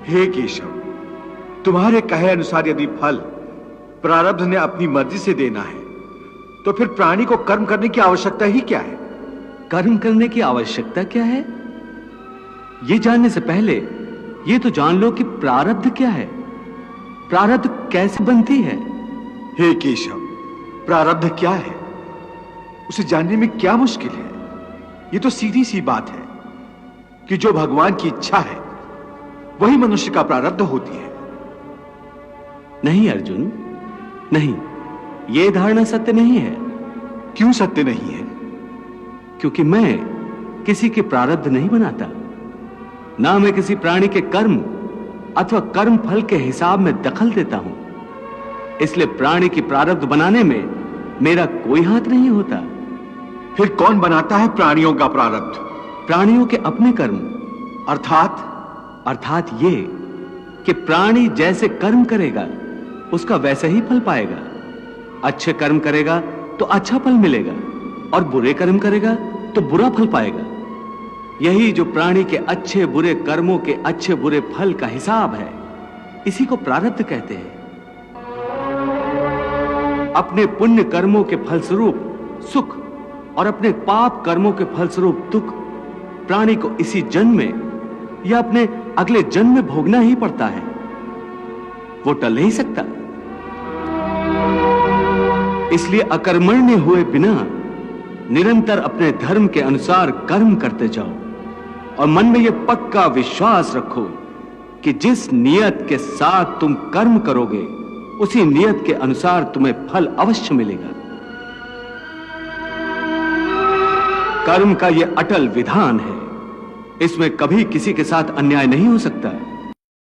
हे केशव, तुम्हारे कहे अनुसार यदि फल प्रारब्ध ने अपनी मर्जी से देना है तो फिर प्राणी को कर्म करने की आवश्यकता ही क्या है? कर्म करने की आवश्यकता क्या है, यह जानने से पहले यह तो जान लो कि प्रारब्ध क्या है, प्रारब्ध कैसे बनती है। हे केशव, प्रारब्ध क्या है उसे जानने में क्या मुश्किल है? यह तो सीधी सी बात है कि जो भगवान की इच्छा है वही मनुष्य का प्रारब्ध होती है। नहीं अर्जुन, नहीं, यह धारणा सत्य नहीं है। क्यों सत्य नहीं है? क्योंकि मैं किसी के प्रारब्ध नहीं बनाता, ना मैं किसी प्राणी के कर्म अथवा कर्म फल के हिसाब में दखल देता हूं। इसलिए प्राणी की प्रारब्ध बनाने में मेरा कोई हाथ नहीं होता। फिर कौन बनाता है प्राणियों का प्रारब्ध? प्राणियों के अपने कर्म। अर्थात ये कि प्राणी जैसे कर्म करेगा उसका वैसा ही फल पाएगा। अच्छे कर्म करेगा तो अच्छा फल मिलेगा और बुरे कर्म करेगा तो बुरा फल पाएगा। यही जो प्राणी के अच्छे बुरे कर्मों के अच्छे बुरे फल का हिसाब है, इसी को प्रारब्ध कहते हैं। अपने पुण्य कर्मों के फलस्वरूप सुख और अपने पाप कर्मों के फलस्वरूप दुख प्राणी को इसी जन्म में या अपने अगले जन्म में भोगना ही पड़ता है, वो टल नहीं सकता। इसलिए अकर्मण्य हुए बिना निरंतर अपने धर्म के अनुसार कर्म करते जाओ और मन में यह पक्का विश्वास रखो कि जिस नियत के साथ तुम कर्म करोगे उसी नियत के अनुसार तुम्हें फल अवश्य मिलेगा। कर्म का यह अटल विधान है, इसमें कभी किसी के साथ अन्याय नहीं हो सकता।